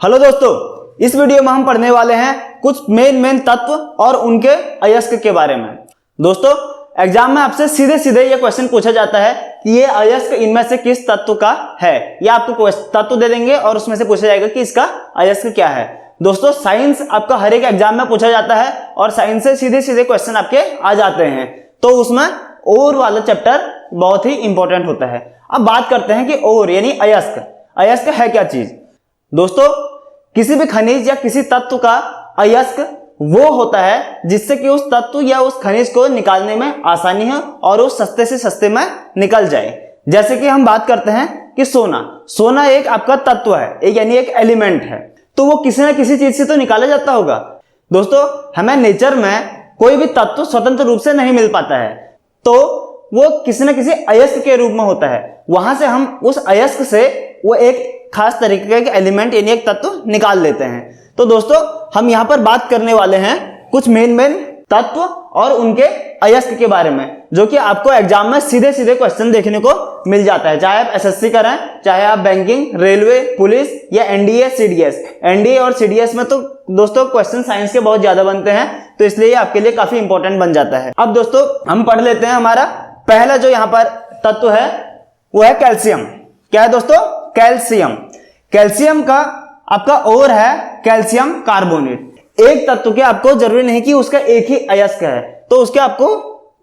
Hello दोस्तों, इस video में हम पढ़ने वाले हैं कुछ मेन तत्व और उनके अयस्क के बारे में। दोस्तों, एग्जाम में आपसे सीधे सीधे ये क्वेश्चन पूछा जाता है कि ये अयस्क इनमें से किस तत्व का है। या आपको तत्व दे देंगे और उसमें से पूछा जाएगा कि इसका अयस्क क्या है। दोस्तों, साइंस आपका हर एक एग्जाम में पूछा जाता है और साइंस से सीधे सीधे क्वेश्चन आपके आ जाते हैं, तो उसमें और वाला चैप्टर बहुत ही इंपॉर्टेंट होता है। अब बात करते हैं कि और यानी अयस्क। अयस्क है क्या चीज? दोस्तों, किसी भी खनिज या किसी तत्व का अयस्क वो होता है जिससे कि उस तत्व या उस खनिज को निकालने में आसानी हो और वो सस्ते से सस्ते में निकल जाए। जैसे कि हम बात करते हैं कि सोना एक आपका तत्व है, एक यानी एक एलिमेंट है, तो वो किसी ना किसी चीज से तो निकाला जाता होगा। दोस्तों, हमें नेचर में कोई भी तत्व स्वतंत्र रूप से नहीं मिल पाता है, तो वो किसी न किसी अयस्क के रूप में होता है। वहां से हम उस अयस्क से वो एक खास तरीके का एलिमेंट यानी एक तत्व निकाल लेते हैं। तो दोस्तों, हम यहां पर बात करने वाले हैं कुछ मेन तत्व और उनके अयस्क के बारे में, जो कि आपको एग्जाम में सीधे सीधे क्वेश्चन देखने को मिल जाता है। चाहे आप एसएससी करें, चाहे आप बैंकिंग, रेलवे, पुलिस या एनडीए, सीडीएस। एनडीए और सीडीएस में तो दोस्तों क्वेश्चन साइंस के बहुत ज्यादा बनते हैं, तो इसलिए आपके लिए काफी इंपॉर्टेंट बन जाता है। अब दोस्तों, हम पढ़ लेते हैं। हमारा पहला जो यहाँ पर तत्व है वो है कैल्शियम। क्या है दोस्तों? कैल्शियम। कैल्शियम का आपका और है कैल्शियम कार्बोनेट। एक तत्व के आपको जरूरी नहीं कि उसका एक ही अयस्क है, तो उसके आपको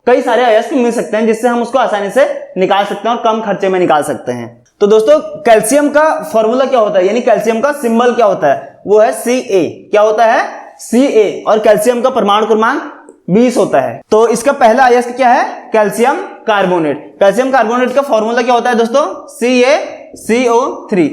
कई सारे अयस्क मिल सकते हैं जिससे हम उसको आसानी से निकाल सकते हैं और कम खर्चे में निकाल सकते हैं। तो दोस्तों, कैल्शियम का फॉर्मूला क्या होता है यानी कैल्शियम का सिंबल क्या होता है? वो है Ca। क्या होता है? Ca। और कैल्शियम का परमाणु क्रमांक 20 होता है। तो इसका पहला अयस्क क्या है? Calcium carbonate. कैल्शियम कार्बोनेट का फॉर्मूला क्या होता है दोस्तों? CaCO3।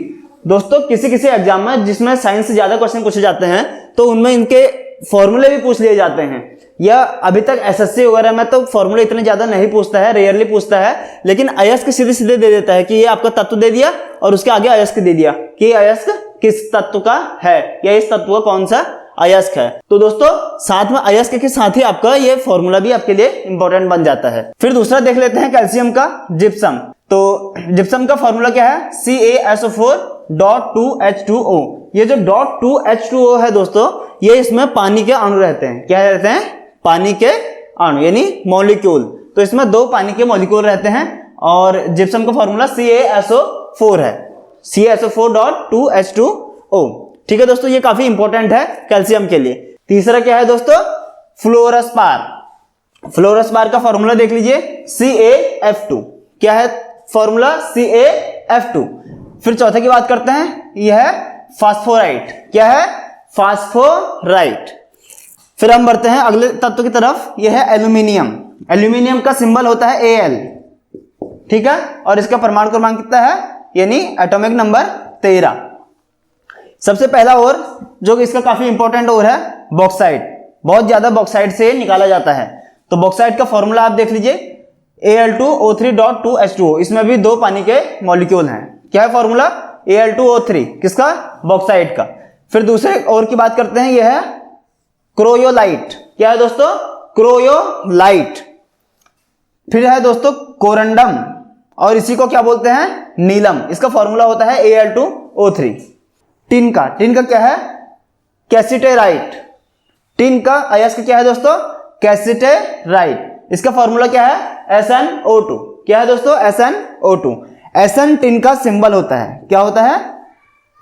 दोस्तों, किसी एग्जाम में जिसमें साइंस से ज्यादा क्वेश्चन पूछे जाते हैं तो उनमें इनके फॉर्मूले भी पूछ लिए जाते हैं। या अभी तक एसएससी वगैरह में तो फॉर्मूले इतने ज्यादा नहीं पूछता है, रेयरली पूछता है, लेकिन अयस्क सीधे सीधे दे देता है कि ये आपका तत्व दे दिया और उसके आगे अयस्क दे दिया कि अयस्क किस तत्व का है या इस तत्व का कौन सा अयस्क है। तो दोस्तों, साथ में अयस्क के साथ ही आपका ये फॉर्मूला भी आपके लिए इंपॉर्टेंट बन जाता है। फिर दूसरा देख लेते हैं कैल्शियम का जिप्सम। तो जिप्सम का फॉर्मूला क्या है? CaSO4.2H2O। ये जो .2H2O है दोस्तों, ये इसमें पानी के अणु रहते हैं। क्या रहते हैं? पानी के अणु यानी मॉलिक्यूल। तो इसमें दो पानी के मॉलिक्यूल रहते हैं और जिप्सम का फॉर्मूला CaSO4 है, CaSO4.2H2O। ठीक है दोस्तों, ये काफी इंपॉर्टेंट है कैल्शियम के लिए। तीसरा क्या है दोस्तों? फ्लोरस्पार। फ्लोरस्पार का फॉर्मूला देख लीजिए, CaF2। क्या है फॉर्मूला? CaF2। फिर चौथे की बात करते हैं, यह है फास्फोराइट। क्या है? फास्फोराइट। फिर हम बढ़ते हैं अगले तत्व की तरफ, यह है एल्यूमिनियम। एल्यूमिनियम का सिंबल होता है Al। ठीक है, और इसका परमाणु क्रमांक कितना है यानी एटॉमिक नंबर 13। सबसे पहला और जो इसका काफी इंपॉर्टेंट और है बॉक्साइट। बहुत ज्यादा बॉक्साइट से निकाला जाता है। तो बॉक्साइट का फॉर्मूला आप देख लीजिए, Al2O3.2H2O। इसमें भी दो पानी के मॉलिक्यूल हैं। क्या है फॉर्मूला? Al2O3। किसका? बॉक्साइट का। फिर दूसरे और की बात करते हैं, यह है क्रोयोलाइट। क्या है दोस्तों? क्रोयोलाइट। फिर है दोस्तों कोरंडम, और इसी को क्या बोलते हैं? नीलम। इसका फॉर्मूला होता है Al2O3। टिन का क्या है? कैसिटेराइट। टिन का अयस्क क्या है दोस्तों? कैसिटेराइट। इसका फॉर्मूला क्या है? SnO2। क्या है दोस्तों? SnO2। Sn टिन का सिंबल होता है। क्या होता है?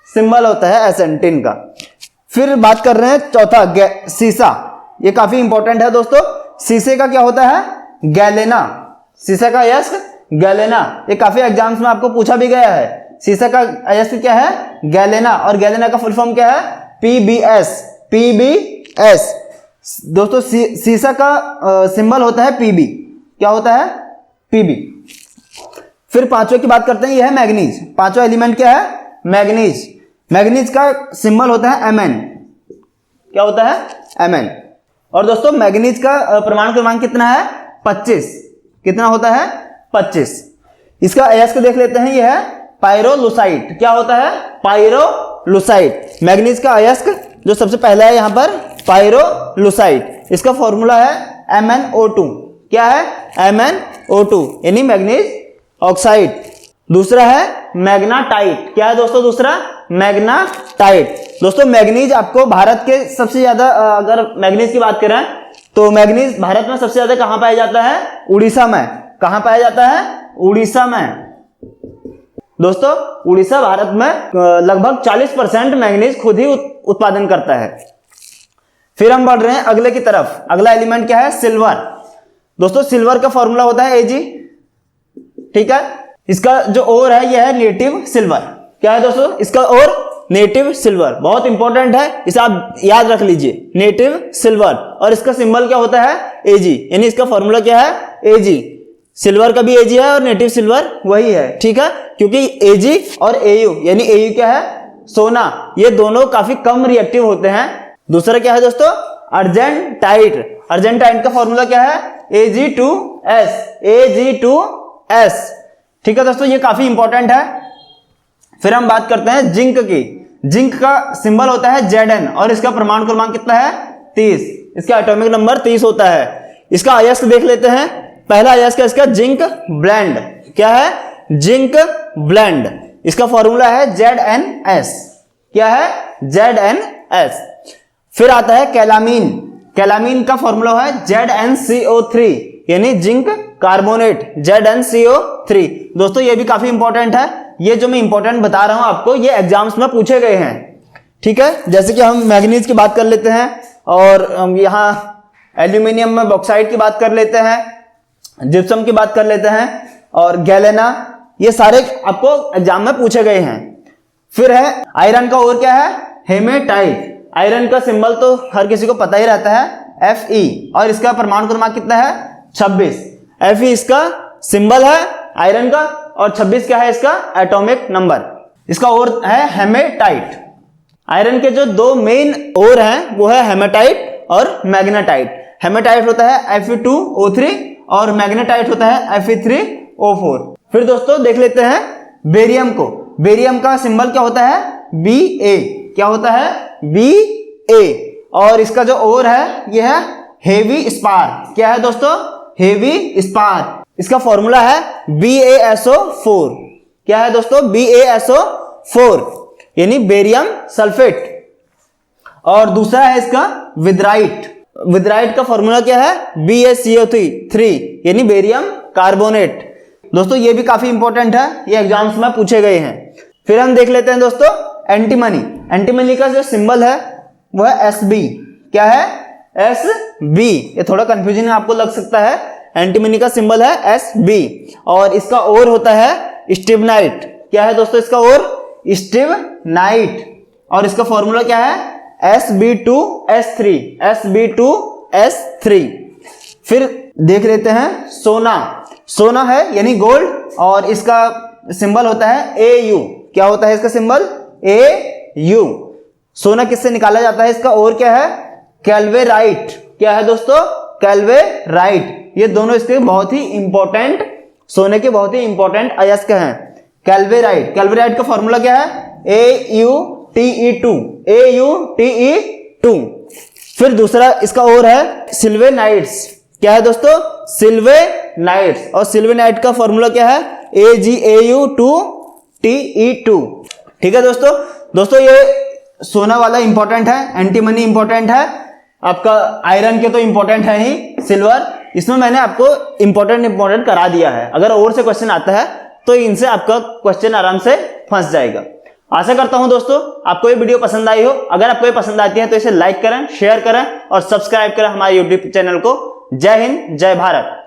सिंबल होता है Sn टिन का। फिर बात कर रहे हैं चौथा, सीसा। ये काफी इंपॉर्टेंट है दोस्तों। सीसे का क्या होता है? गैलेना। सीसे का अयस्क गैलेना। ये काफी एग्जाम्स में आपको पूछा भी गया है। सीसा का अयस्क क्या है? गैलेना। और गैलेना का फुल फॉर्म क्या है? PbS। दोस्तों, सीसा का सिंबल होता है Pb। क्या होता है? Pb। फिर पांचवें की बात करते हैं, यह है मैग्नीज। पांचवा एलिमेंट क्या है? मैग्नीज। मैग्नीज का सिंबल होता है Mn। क्या होता है? Mn। और दोस्तों, मैग्नीज का परमाणु क्रमांक कितना है? 25। कितना होता है? 25। इसका अयस्क देख लेते हैं, यह है पाइरोलुसाइट। क्या होता है? पाइरोलुसाइट। मैग्नीज का अयस्क जो सबसे पहला है यहां पर पाइरोलुसाइट। इसका फॉर्मूला है MnO2। क्या है? MnO2 यानी मैग्नीज ऑक्साइड। दूसरा है मैग्नाटाइट। क्या है दोस्तों? दूसरा मैग्नाटाइट। दोस्तों मैग्नीज आपको भारत के सबसे ज्यादा, अगर मैग्नीज की बात करें तो मैग्नीज भारत में सबसे ज्यादा कहां पाया जाता है? उड़ीसा में। कहां पाया जाता है? उड़ीसा में। दोस्तों उड़ीसा भारत में लगभग 40% मैग्नीज खुद ही उत्पादन करता है। फिर हम बढ़ रहे हैं अगले की तरफ। अगला एलिमेंट क्या है? सिल्वर। दोस्तों सिल्वर का फॉर्मूला होता है Ag, ठीक है। इसका जो ओर है यह है नेटिव सिल्वर। क्या है दोस्तों? इसका ओर नेटिव सिल्वर, बहुत इंपॉर्टेंट है, इसे आप याद रख लीजिए, नेटिव सिल्वर। और इसका सिंबल क्या होता है? Ag, यानी इसका फॉर्मूला क्या है? Ag। सिल्वर का भी Ag है और नेटिव सिल्वर वही है, ठीक है, क्योंकि Ag और Au, यानी Au क्या है? सोना, ये दोनों काफी कम रिएक्टिव होते हैं। दूसरा क्या है दोस्तों? अर्जेंटाइट। अर्जेंटाइट का फॉर्मूला क्या है? Ag2S। Ag2S, ठीक है दोस्तों, ये काफी इंपॉर्टेंट है। फिर हम बात करते हैं जिंक की। जिंक का सिंबल होता है Zn और इसका परमाणु क्रमांक कितना है? 30। इसका एटॉमिक नंबर 30 होता है। इसका अयस्क देख लेते हैं। पहला अयस्क है इसका जिंक ब्लेंड। क्या है? Zinc blende. इसका फॉर्मूला है Zns। क्या है? Zns। फिर आता है कैलामीन। कैलामीन का फॉर्मूला है ZnCO3, यानी जिंक कार्बोनेट, ZnCO3। दोस्तों ये भी काफी इंपॉर्टेंट है। ये जो मैं इंपॉर्टेंट बता रहा हूं आपको, ये एग्जाम्स में पूछे गए हैं, ठीक है। जैसे कि हम मैग्नीज की बात कर लेते हैं, और हम यहां एल्यूमिनियम में बॉक्साइट की बात कर लेते हैं, जिप्सम की बात कर लेते हैं, और गैलेना, ये सारे आपको एग्जाम में पूछे गए हैं। फिर है आयरन का और क्या है? हेमेटाइट। आयरन का सिंबल तो हर किसी को पता ही रहता है, Fe, और इसका परमाणु क्रमांक कितना है? 26। Fe इसका सिंबल है आयरन का, और 26 क्या है इसका? Atomic number. इसका और है हेमेटाइट। आयरन के जो दो मेन और हैं वो है हेमेटाइट और मैग्नेटाइट। हेमेटाइट होता है Fe2O3 और मैग्नेटाइट होता है Fe3O4। फिर दोस्तों देख लेते हैं बेरियम को। बेरियम का सिंबल क्या होता है? Ba। क्या होता है? Ba। और इसका जो और है यह है हेवी स्पार। क्या है दोस्तों? Heavy spar. इसका फॉर्मूला है BaSO4। क्या है दोस्तों? BaSO4, यानी बेरियम सल्फेट। और दूसरा है इसका विदराइट। विदराइट का फॉर्मूला क्या है? BaCO3, यानी बेरियम कार्बोनेट। दोस्तों ये भी काफी इंपॉर्टेंट है, ये एग्जाम्स में पूछे गए हैं। फिर हम देख लेते हैं दोस्तों एंटीमनी। एंटीमनी का जो सिंबल है वो है Sb। क्या है? Sb। ये थोड़ा कंफ्यूजन आपको लग सकता है। एंटीमनी का सिंबल है Sb, और इसका और होता है स्टिबनाइट। क्या है दोस्तों इसका और? स्टिबनाइट। और इसका फॉर्मूला क्या है? Sb2S3। Sb2S3। फिर देख लेते हैं सोना। सोना है यानी गोल्ड, और इसका सिंबल होता है Au। क्या होता है इसका सिंबल? Au। सोना किससे निकाला जाता है? इसका और क्या है? कैल्वेराइट। क्या है दोस्तों? कैल्वेराइट। ये दोनों इसके बहुत ही इंपॉर्टेंट, सोने के बहुत ही इंपॉर्टेंट अयस्क हैं। कैल्वेराइट। कैल्वेराइट का फॉर्मूला क्या है? AuTe2। AuTe2। फिर दूसरा इसका और है सिल्वेनाइट्स। क्या है दोस्तों? सिल्वेनाइट्स। और सिल्वेनाइट का फॉर्मूला क्या है? AgAu2Te2। ठीक है दोस्तों। दोस्तों ये सोना वाला इंपॉर्टेंट है, एंटीमनी इंपॉर्टेंट है, आपका आयरन के तो इंपॉर्टेंट है ही, सिल्वर, इसमें मैंने आपको इंपॉर्टेंट करा दिया है। अगर और से क्वेश्चन आता है तो इनसे आपका क्वेश्चन आराम से फंस जाएगा। आशा करता हूं दोस्तों आपको ये वीडियो पसंद आई हो। अगर आपको ये पसंद आती है तो इसे लाइक करें, शेयर करें और सब्सक्राइब करें हमारे यूट्यूब चैनल को। जय हिंद, जय भारत।